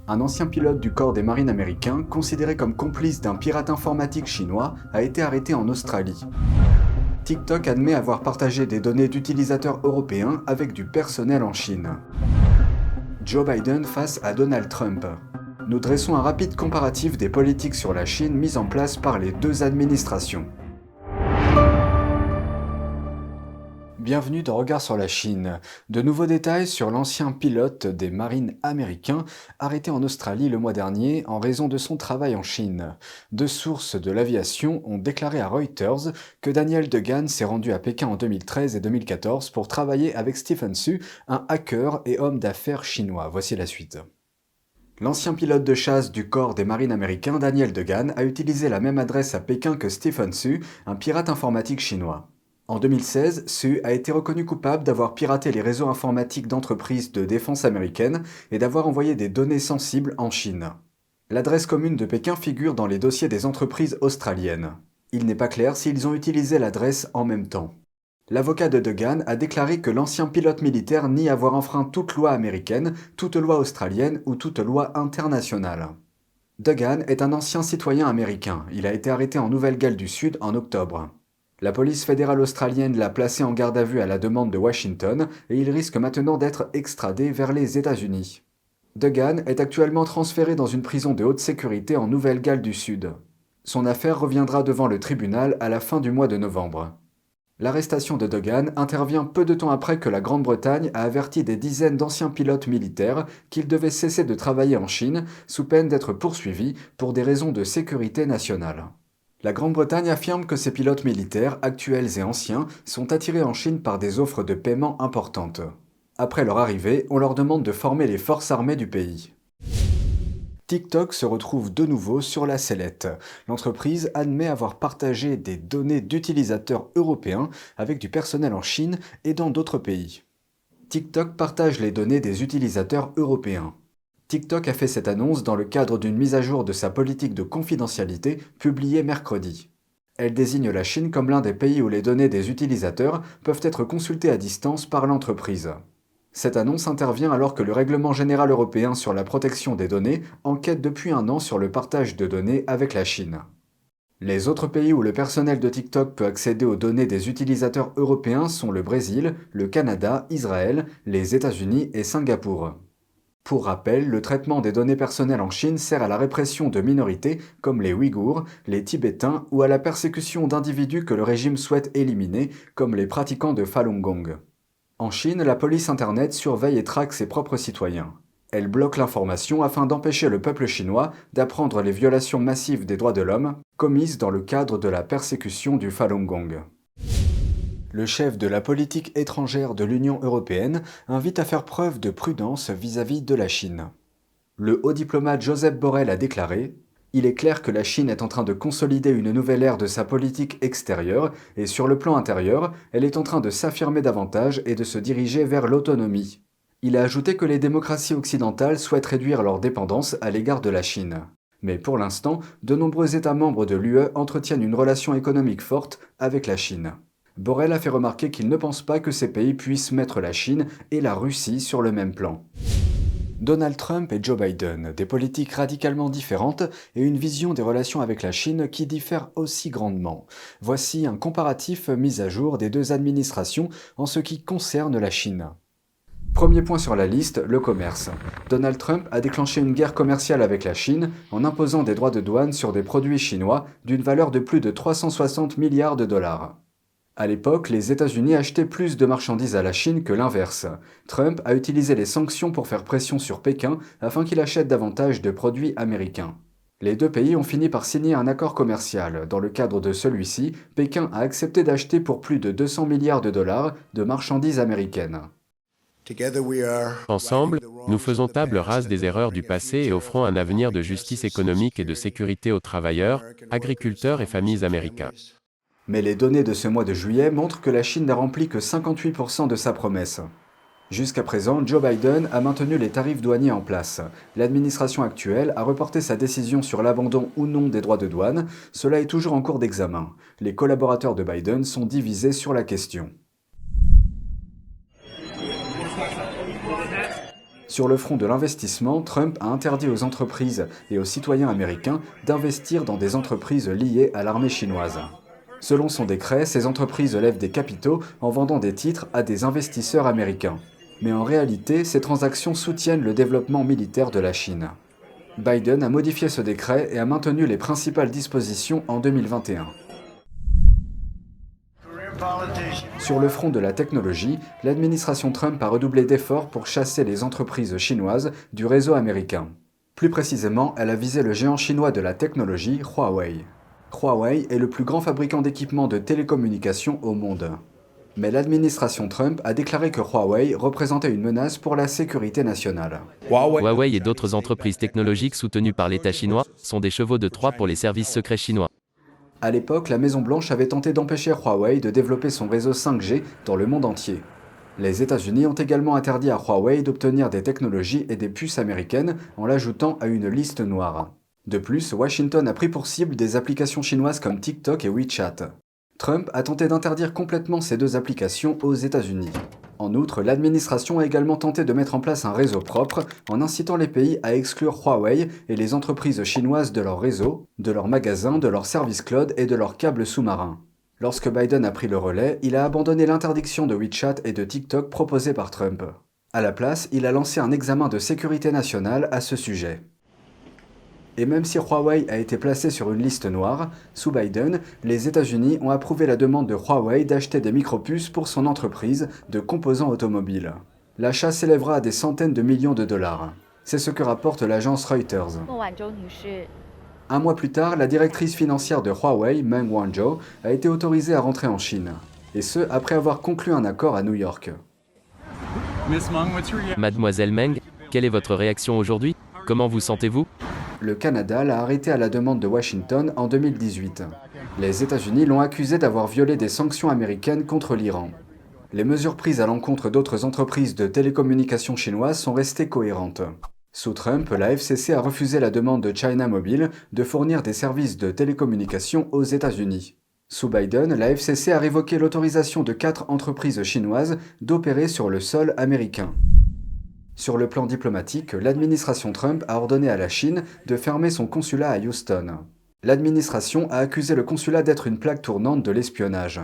Un ancien pilote du corps des marines américains, considéré comme complice d'un pirate informatique chinois, a été arrêté en Australie. TikTok admet avoir partagé des données d'utilisateurs européens avec du personnel en Chine. Joe Biden face à Donald Trump. Nous dressons un rapide comparatif des politiques sur la Chine mises en place par les deux administrations. Bienvenue dans Regard sur la Chine. De nouveaux détails sur l'ancien pilote des marines américains arrêté en Australie le mois dernier en raison de son travail en Chine. Deux sources de l'aviation ont déclaré à Reuters que Daniel Degan s'est rendu à Pékin en 2013 et 2014 pour travailler avec Stephen Su, un hacker et homme d'affaires chinois. Voici la suite. L'ancien pilote de chasse du corps des marines américains, Daniel Degan, a utilisé la même adresse à Pékin que Stephen Su, un pirate informatique chinois. En 2016, Su a été reconnu coupable d'avoir piraté les réseaux informatiques d'entreprises de défense américaines et d'avoir envoyé des données sensibles en Chine. L'adresse commune de Pékin figure dans les dossiers des entreprises australiennes. Il n'est pas clair s'ils ont utilisé l'adresse en même temps. L'avocat de Degan a déclaré que l'ancien pilote militaire nie avoir enfreint toute loi américaine, toute loi australienne ou toute loi internationale. Degan est un ancien citoyen américain. Il a été arrêté en Nouvelle-Galles du Sud en octobre. La police fédérale australienne l'a placé en garde à vue à la demande de Washington et il risque maintenant d'être extradé vers les États-Unis. Degan est actuellement transféré dans une prison de haute sécurité en Nouvelle-Galles du Sud. Son affaire reviendra devant le tribunal à la fin du mois de novembre. L'arrestation de Degan intervient peu de temps après que la Grande-Bretagne a averti des dizaines d'anciens pilotes militaires qu'ils devaient cesser de travailler en Chine sous peine d'être poursuivis pour des raisons de sécurité nationale. La Grande-Bretagne affirme que ces pilotes militaires, actuels et anciens, sont attirés en Chine par des offres de paiement importantes. Après leur arrivée, on leur demande de former les forces armées du pays. TikTok se retrouve de nouveau sur la sellette. L'entreprise admet avoir partagé des données d'utilisateurs européens avec du personnel en Chine et dans d'autres pays. TikTok partage les données des utilisateurs européens. TikTok a fait cette annonce dans le cadre d'une mise à jour de sa politique de confidentialité publiée mercredi. Elle désigne la Chine comme l'un des pays où les données des utilisateurs peuvent être consultées à distance par l'entreprise. Cette annonce intervient alors que le Règlement général européen sur la protection des données enquête depuis un an sur le partage de données avec la Chine. Les autres pays où le personnel de TikTok peut accéder aux données des utilisateurs européens sont le Brésil, le Canada, Israël, les États-Unis et Singapour. Pour rappel, le traitement des données personnelles en Chine sert à la répression de minorités comme les Ouïghours, les Tibétains ou à la persécution d'individus que le régime souhaite éliminer, comme les pratiquants de Falun Gong. En Chine, la police Internet surveille et traque ses propres citoyens. Elle bloque l'information afin d'empêcher le peuple chinois d'apprendre les violations massives des droits de l'homme commises dans le cadre de la persécution du Falun Gong. Le chef de la politique étrangère de l'Union européenne invite à faire preuve de prudence vis-à-vis de la Chine. Le haut diplomate Josep Borrell a déclaré « Il est clair que la Chine est en train de consolider une nouvelle ère de sa politique extérieure et sur le plan intérieur, elle est en train de s'affirmer davantage et de se diriger vers l'autonomie. » Il a ajouté que les démocraties occidentales souhaitent réduire leur dépendance à l'égard de la Chine. Mais pour l'instant, de nombreux États membres de l'UE entretiennent une relation économique forte avec la Chine. Borrell a fait remarquer qu'il ne pense pas que ces pays puissent mettre la Chine et la Russie sur le même plan. Donald Trump et Joe Biden, des politiques radicalement différentes et une vision des relations avec la Chine qui diffère aussi grandement. Voici un comparatif mis à jour des deux administrations en ce qui concerne la Chine. Premier point sur la liste, le commerce. Donald Trump a déclenché une guerre commerciale avec la Chine en imposant des droits de douane sur des produits chinois d'une valeur de plus de 360 milliards de dollars. À l'époque, les États-Unis achetaient plus de marchandises à la Chine que l'inverse. Trump a utilisé les sanctions pour faire pression sur Pékin afin qu'il achète davantage de produits américains. Les deux pays ont fini par signer un accord commercial. Dans le cadre de celui-ci, Pékin a accepté d'acheter pour plus de 200 milliards de dollars de marchandises américaines. Ensemble, nous faisons table rase des erreurs du passé et offrons un avenir de justice économique et de sécurité aux travailleurs, agriculteurs et familles américains. Mais les données de ce mois de juillet montrent que la Chine n'a rempli que 58% de sa promesse. Jusqu'à présent, Joe Biden a maintenu les tarifs douaniers en place. L'administration actuelle a reporté sa décision sur l'abandon ou non des droits de douane. Cela est toujours en cours d'examen. Les collaborateurs de Biden sont divisés sur la question. Sur le front de l'investissement, Trump a interdit aux entreprises et aux citoyens américains d'investir dans des entreprises liées à l'armée chinoise. Selon son décret, ces entreprises lèvent des capitaux en vendant des titres à des investisseurs américains. Mais en réalité, ces transactions soutiennent le développement militaire de la Chine. Biden a modifié ce décret et a maintenu les principales dispositions en 2021. Sur le front de la technologie, l'administration Trump a redoublé d'efforts pour chasser les entreprises chinoises du réseau américain. Plus précisément, elle a visé le géant chinois de la technologie, Huawei. Huawei est le plus grand fabricant d'équipements de télécommunications au monde. Mais l'administration Trump a déclaré que Huawei représentait une menace pour la sécurité nationale. Huawei et d'autres entreprises technologiques soutenues par l'État chinois sont des chevaux de Troie pour les services secrets chinois. À l'époque, la Maison-Blanche avait tenté d'empêcher Huawei de développer son réseau 5G dans le monde entier. Les États-Unis ont également interdit à Huawei d'obtenir des technologies et des puces américaines en l'ajoutant à une liste noire. De plus, Washington a pris pour cible des applications chinoises comme TikTok et WeChat. Trump a tenté d'interdire complètement ces deux applications aux États-Unis. En outre, l'administration a également tenté de mettre en place un réseau propre en incitant les pays à exclure Huawei et les entreprises chinoises de leur réseau, de leurs magasins, de leurs services cloud et de leurs câbles sous-marins. Lorsque Biden a pris le relais, il a abandonné l'interdiction de WeChat et de TikTok proposée par Trump. À la place, il a lancé un examen de sécurité nationale à ce sujet. Et même si Huawei a été placé sur une liste noire, sous Biden, les États-Unis ont approuvé la demande de Huawei d'acheter des micropuces pour son entreprise de composants automobiles. L'achat s'élèvera à des centaines de millions de dollars. C'est ce que rapporte l'agence Reuters. Un mois plus tard, la directrice financière de Huawei, Meng Wanzhou, a été autorisée à rentrer en Chine. Et ce, après avoir conclu un accord à New York. Mademoiselle Meng, quelle est votre réaction aujourd'hui? Comment vous sentez-vous? Le Canada l'a arrêté à la demande de Washington en 2018. Les États-Unis l'ont accusé d'avoir violé des sanctions américaines contre l'Iran. Les mesures prises à l'encontre d'autres entreprises de télécommunications chinoises sont restées cohérentes. Sous Trump, la FCC a refusé la demande de China Mobile de fournir des services de télécommunications aux États-Unis. Sous Biden, la FCC a révoqué l'autorisation de 4 entreprises chinoises d'opérer sur le sol américain. Sur le plan diplomatique, l'administration Trump a ordonné à la Chine de fermer son consulat à Houston. L'administration a accusé le consulat d'être une plaque tournante de l'espionnage.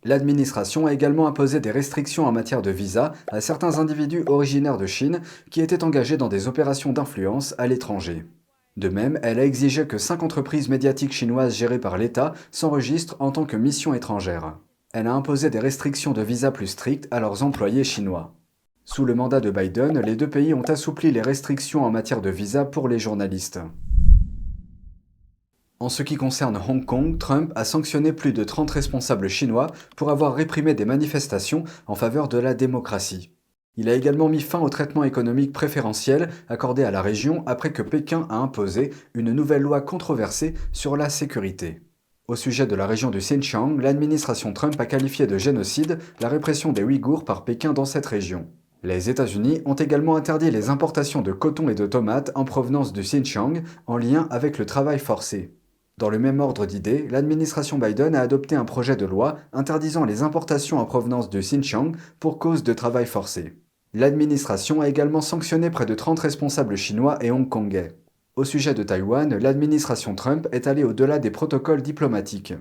L'administration a également imposé des restrictions en matière de visa à certains individus originaires de Chine qui étaient engagés dans des opérations d'influence à l'étranger. De même, elle a exigé que 5 entreprises médiatiques chinoises gérées par l'État s'enregistrent en tant que mission étrangère. Elle a imposé des restrictions de visa plus strictes à leurs employés chinois. Sous le mandat de Biden, les deux pays ont assoupli les restrictions en matière de visa pour les journalistes. En ce qui concerne Hong Kong, Trump a sanctionné plus de 30 responsables chinois pour avoir réprimé des manifestations en faveur de la démocratie. Il a également mis fin au traitement économique préférentiel accordé à la région après que Pékin a imposé une nouvelle loi controversée sur la sécurité. Au sujet de la région du Xinjiang, l'administration Trump a qualifié de génocide la répression des Ouïghours par Pékin dans cette région. Les États-Unis ont également interdit les importations de coton et de tomates en provenance du Xinjiang en lien avec le travail forcé. Dans le même ordre d'idées, l'administration Biden a adopté un projet de loi interdisant les importations en provenance du Xinjiang pour cause de travail forcé. L'administration a également sanctionné près de 30 responsables chinois et hongkongais. Au sujet de Taïwan, l'administration Trump est allée au-delà des protocoles diplomatiques.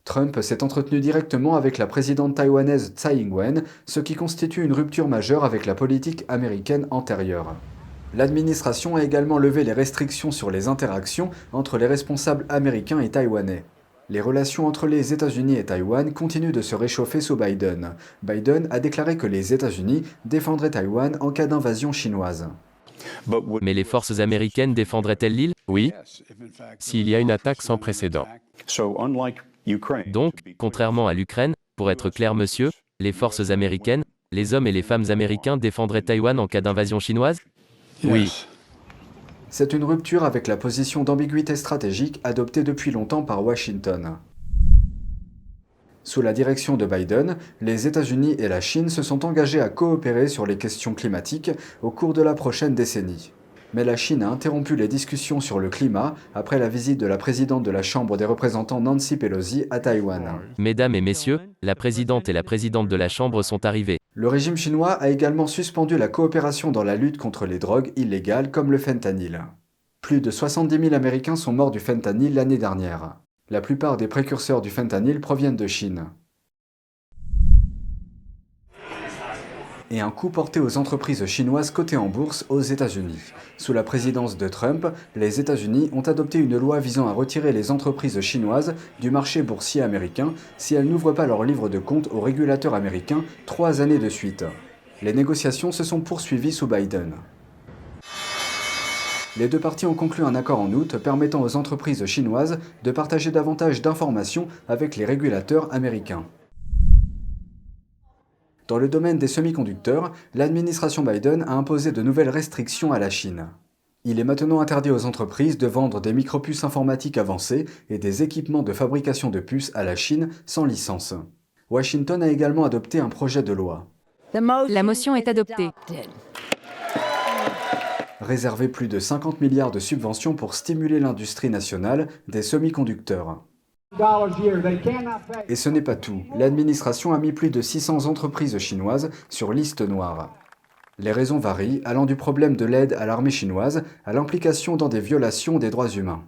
Trump s'est entretenu directement avec la présidente taïwanaise Tsai Ing-wen, ce qui constitue une rupture majeure avec la politique américaine antérieure. L'administration a également levé les restrictions sur les interactions entre les responsables américains et taïwanais. Les relations entre les États-Unis et Taïwan continuent de se réchauffer sous Biden. Biden a déclaré que les États-Unis défendraient Taïwan en cas d'invasion chinoise. Mais les forces américaines défendraient-elles l'île? Oui, s'il y a une attaque sans précédent. Donc, contrairement à l'Ukraine, pour être clair monsieur, les forces américaines, les hommes et les femmes américains défendraient Taïwan en cas d'invasion chinoise? Oui. C'est une rupture avec la position d'ambiguïté stratégique adoptée depuis longtemps par Washington. Sous la direction de Biden, les États-Unis et la Chine se sont engagés à coopérer sur les questions climatiques au cours de la prochaine décennie. Mais la Chine a interrompu les discussions sur le climat après la visite de la présidente de la Chambre des représentants Nancy Pelosi à Taïwan. Mesdames et messieurs, la présidente et la présidente de la Chambre sont arrivées. Le régime chinois a également suspendu la coopération dans la lutte contre les drogues illégales comme le fentanyl. Plus de 70 000 Américains sont morts du fentanyl l'année dernière. La plupart des précurseurs du fentanyl proviennent de Chine. Et un coup porté aux entreprises chinoises cotées en bourse aux États-Unis. Sous la présidence de Trump, les États-Unis ont adopté une loi visant à retirer les entreprises chinoises du marché boursier américain si elles n'ouvrent pas leur livre de compte aux régulateurs américains 3 années de suite. Les négociations se sont poursuivies sous Biden. Les deux parties ont conclu un accord en août permettant aux entreprises chinoises de partager davantage d'informations avec les régulateurs américains. Dans le domaine des semi-conducteurs, l'administration Biden a imposé de nouvelles restrictions à la Chine. Il est maintenant interdit aux entreprises de vendre des micropuces informatiques avancées et des équipements de fabrication de puces à la Chine sans licence. Washington a également adopté un projet de loi. La motion est adoptée. Réserver plus de 50 milliards de subventions pour stimuler l'industrie nationale des semi-conducteurs. Et ce n'est pas tout. L'administration a mis plus de 600 entreprises chinoises sur liste noire. Les raisons varient, allant du problème de l'aide à l'armée chinoise à l'implication dans des violations des droits humains.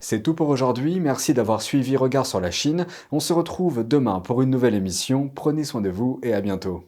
C'est tout pour aujourd'hui, merci d'avoir suivi Regard sur la Chine. On se retrouve demain pour une nouvelle émission. Prenez soin de vous et à bientôt.